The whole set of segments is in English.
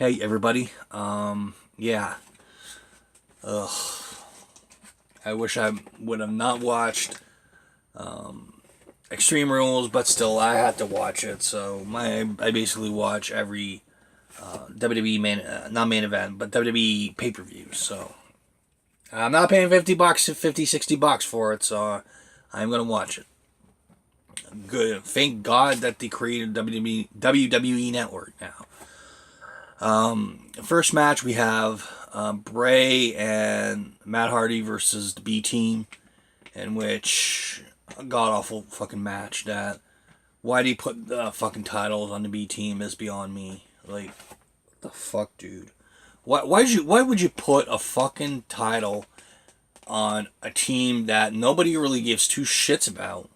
Hey everybody. Yeah. Ugh. I wish I would have not watched Extreme Rules, but still I had to watch it. So I basically watch every WWE not main event, but WWE pay-per-views. So I'm not paying $50, $60 for it, so I'm gonna watch it. Good. Thank God that they created WWE Network now. First match we have Bray and Matt Hardy versus the B Team, in which a god awful fucking match. That why do you put the fucking titles on the B Team is beyond me. Like, what the fuck, dude? Why would you put a fucking title on a team that nobody really gives two shits about?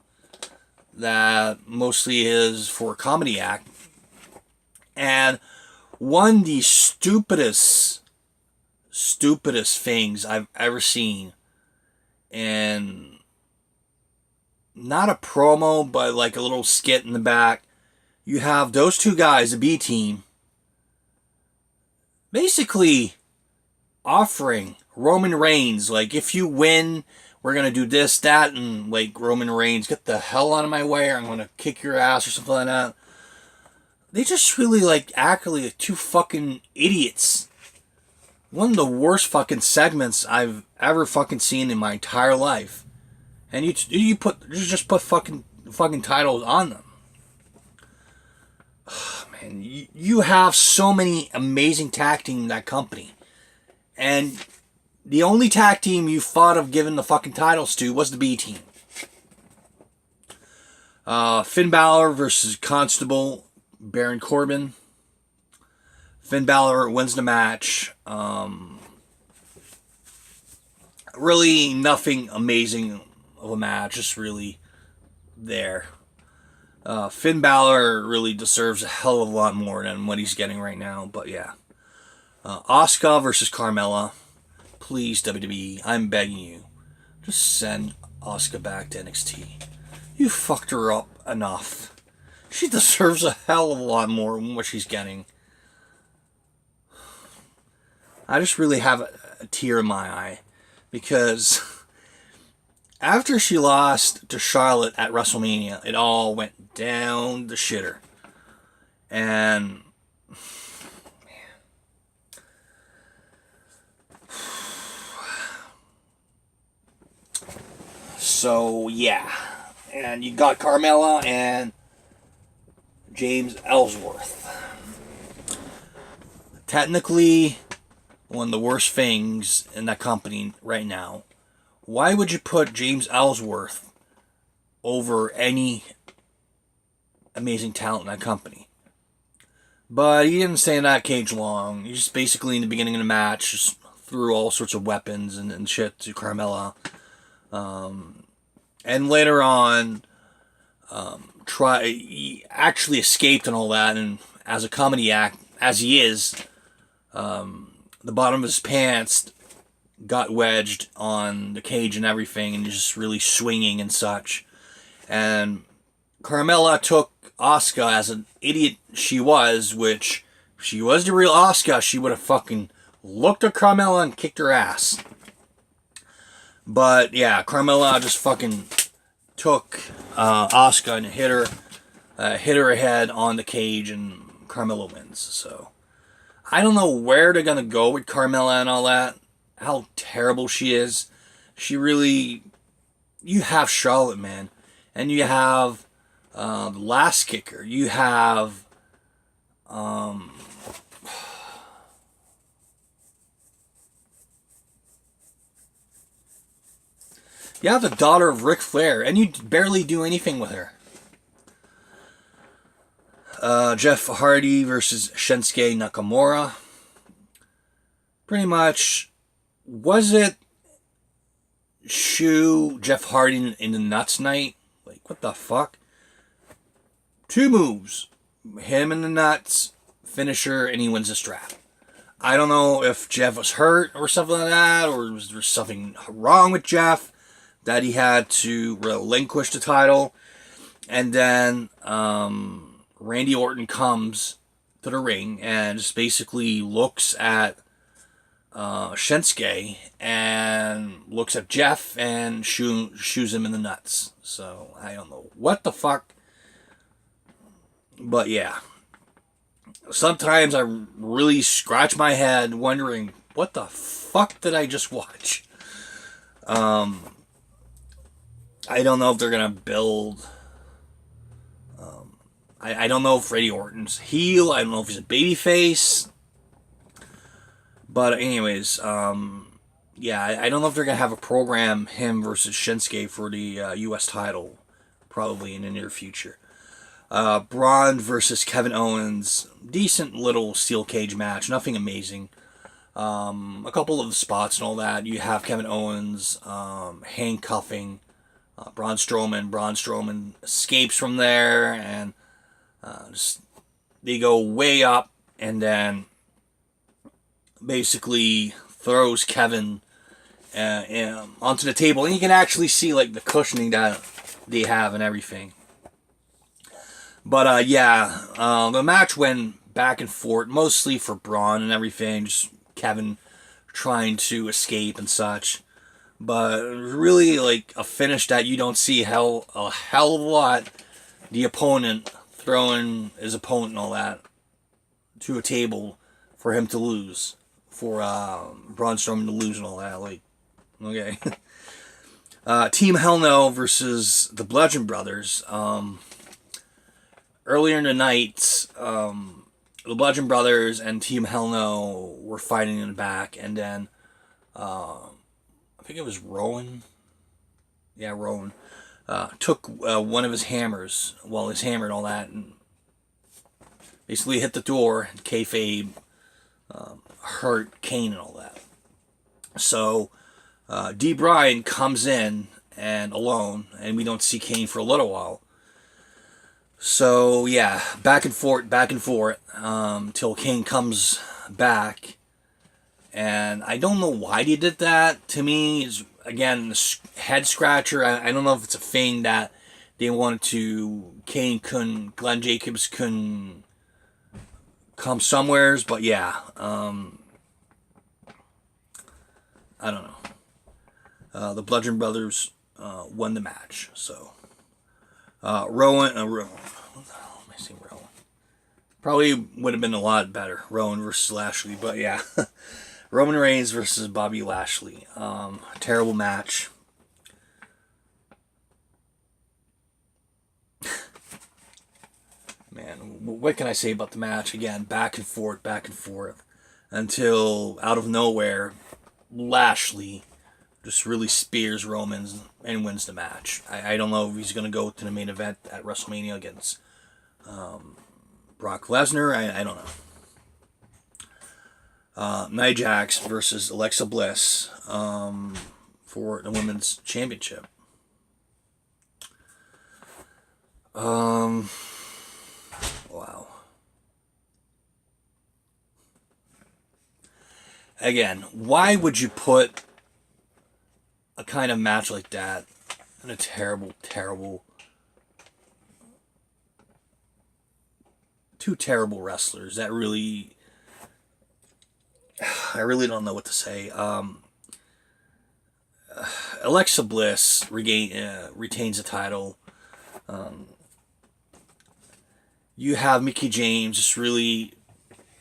That mostly is for a comedy act, and one of the stupidest things I've ever seen. And not a promo, but like a little skit in the back. You have those two guys, the B Team, basically offering Roman Reigns, like, if you win, we're going to do this, that, and like, Roman Reigns, get the hell out of my way, or I'm going to kick your ass or something like that. They just really like act like two fucking idiots. One of the worst fucking segments I've ever fucking seen in my entire life. And you just put fucking titles on them. Man, you have so many amazing tag team in that company. And the only tag team you thought of giving the fucking titles to was the B Team. Finn Balor versus Constable Baron Corbin. Finn Balor wins the match. Really nothing amazing of a match, just really there. Finn Balor really deserves a hell of a lot more than what he's getting right now, but yeah. Asuka versus Carmella. Please, WWE, I'm begging you. Just send Asuka back to NXT. You fucked her up enough. She deserves a hell of a lot more than what she's getting. I just really have a tear in my eye. Because after she lost to Charlotte at WrestleMania, it all went down the shitter. And so, yeah. And you got Carmella and James Ellsworth. Technically, one of the worst things in that company right now. Why would you put James Ellsworth over any amazing talent in that company? But he didn't stay in that cage long. He just basically, in the beginning of the match, just threw all sorts of weapons and shit to Carmella. And later on, he actually escaped and all that, and as a comedy act, as he is, the bottom of his pants got wedged on the cage and everything, and just really swinging and such. And Carmella took Asuka as an idiot she was, which, if she was the real Asuka, she would have fucking looked at Carmella and kicked her ass. But yeah, Carmella just fucking took Asuka and hit her head on the cage, and Carmella wins. So I don't know where they're gonna go with Carmella and all that. How terrible she is. She really. You have Charlotte, man, and you have the Last Kicker. You have you have the daughter of Ric Flair, and you barely do anything with her. Jeff Hardy versus Shinsuke Nakamura. Pretty much, was it shoe Jeff Hardy in the nuts night? Like, what the fuck? 2 moves. Hit him in the nuts, finisher, and he wins the strap. I don't know if Jeff was hurt or something like that, or was there something wrong with Jeff that he had to relinquish the title. And then Randy Orton comes to the ring and just basically looks at Shinsuke and looks at Jeff and shoos him in the nuts. So I don't know what the fuck, but yeah. Sometimes I really scratch my head wondering what the fuck did I just watch. I don't know if they're gonna build. I don't know if Randy Orton's heel. I don't know if he's a babyface. But anyways, yeah, I don't know if they're gonna have a program him versus Shinsuke for the U.S. title, probably in the near future. Braun versus Kevin Owens, decent little steel cage match, nothing amazing. A couple of spots and all that. You have Kevin Owens handcuffing Braun Strowman. Braun Strowman escapes from there, and they go way up, and then basically throws Kevin onto the table, and you can actually see like the cushioning that they have and everything. But yeah, the match went back and forth, mostly for Braun and everything, just Kevin trying to escape and such. But really, like a finish that you don't see a hell of a lot. The opponent throwing his opponent and all that to a table for him to lose, for Braun Strowman to lose and all that. Like, okay. Team Hell No versus the Bludgeon Brothers. Earlier in the night, the Bludgeon Brothers and Team Hell No were fighting in the back, and then I think it was Rowan. Yeah, Rowan took one of his hammers, his hammer and all that, and basically hit the door. And kayfabe hurt Kane and all that. So D. Bryan comes in and alone, and we don't see Kane for a little while. So yeah, back and forth, till Kane comes back, and I don't know why they did that. To me, is again head scratcher. I don't know if it's a thing that they wanted to. Glenn Jacobs couldn't come somewheres, but yeah, I don't know. The Bludgeon Brothers won the match, so. Rowan, probably would have been a lot better. Rowan versus Lashley, but yeah, Roman Reigns versus Bobby Lashley. Terrible match. Man, what can I say about the match? Again, back and forth, until out of nowhere, Lashley just really spears Roman and wins the match. I don't know if he's going to go to the main event at WrestleMania against Brock Lesnar. I don't know. Nia Jax versus Alexa Bliss for the Women's Championship. Wow. Again, why would you put a kind of match like that and a terrible, two terrible wrestlers that really, I really don't know what to say. Alexa Bliss retains the title. You have Mickie James, just really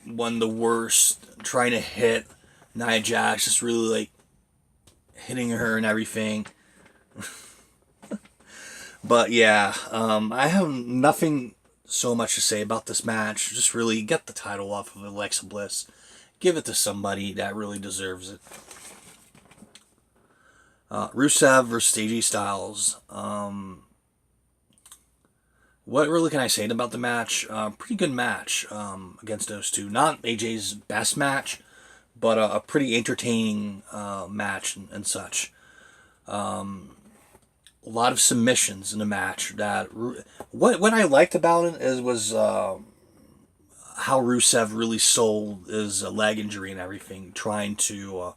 one of the worst, trying to hit Nia Jax, just really like hitting her and everything. But yeah, I have nothing so much to say about this match. Just really get the title off of Alexa Bliss. Give it to somebody that really deserves it. Rusev versus AJ Styles. What really can I say about the match? Pretty good match against those two. Not AJ's best match, but a pretty entertaining match and such. A lot of submissions in the match. What I liked about it was how Rusev really sold his leg injury and everything, trying to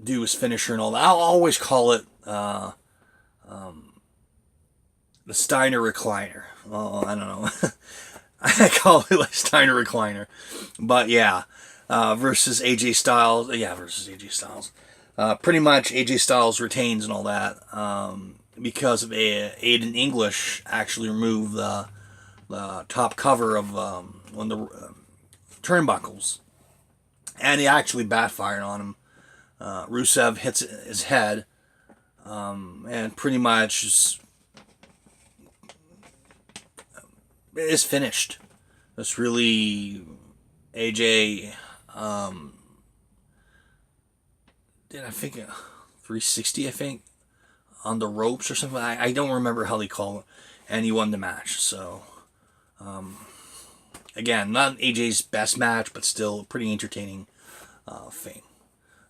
do his finisher and all that. I'll always call it the Steiner recliner. I don't know. I call it like Steiner recliner. But yeah, versus AJ Styles. Yeah, versus AJ Styles. Pretty much AJ Styles retains and all that. Because of Aiden English actually removed the top cover of one of the turnbuckles. And he actually backfired on him. Rusev hits his head. And pretty much is finished. It's really AJ did I think 360 I think on the ropes or something. I don't remember how they call it, and he won the match. So again, not AJ's best match, but still a pretty entertaining thing.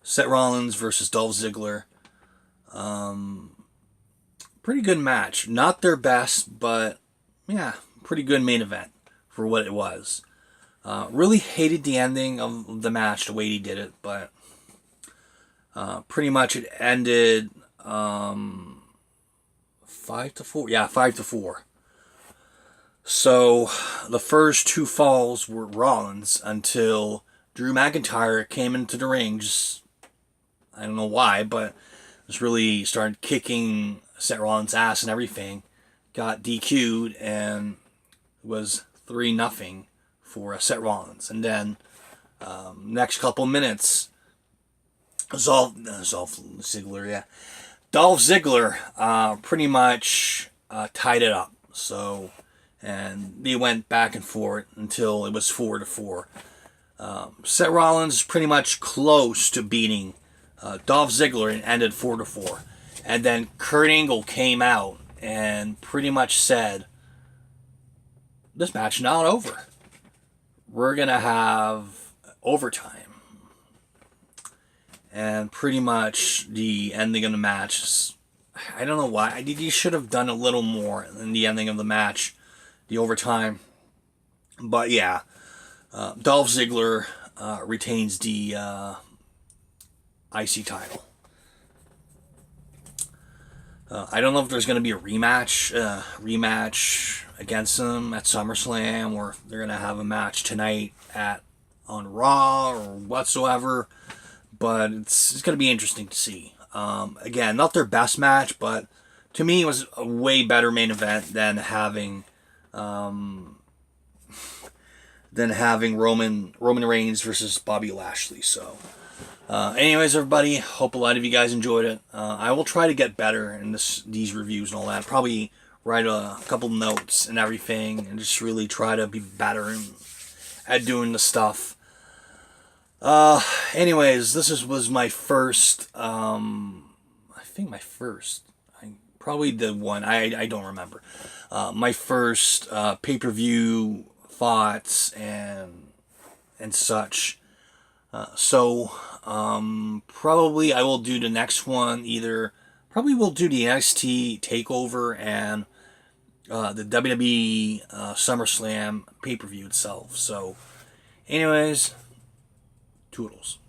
Seth Rollins versus Dolph Ziggler. Pretty good match. Not their best, but yeah, pretty good main event for what it was. Really hated the ending of the match, the way he did it, but pretty much it ended 5-4. Yeah, 5-4. So the first two falls were Rollins until Drew McIntyre came into the ring. Just, I don't know why, but just really started kicking Seth Rollins' ass and everything. Got DQ'd and was 3-0 for Seth Rollins. And then next couple minutes, Dolph Ziggler, yeah. Dolph Ziggler pretty much tied it up. So, and they went back and forth until it was 4-4. Seth Rollins is pretty much close to beating Dolph Ziggler and ended 4-4. And then Kurt Angle came out and pretty much said, this match is not over. We're going to have overtime. And pretty much the ending of the match is, I don't know why. You should have done a little more in the ending of the match, the overtime. But yeah, Dolph Ziggler retains the IC title. I don't know if there's going to be a rematch against him at SummerSlam, or if they're going to have a match tonight on Raw or whatsoever. But it's going to be interesting to see. Again, not their best match, but to me it was a way better main event than having Roman Reigns versus Bobby Lashley. So, anyways, everybody, hope a lot of you guys enjoyed it. I will try to get better in these reviews and all that. Probably write a couple notes and everything, and just really try to be better at doing the stuff. Anyways, this was my first, I probably the one, I don't remember, my first, pay-per-view thoughts and such. So, probably I will do the next one, probably we'll do the NXT TakeOver and, the WWE, SummerSlam pay-per-view itself. So, anyways, toodles.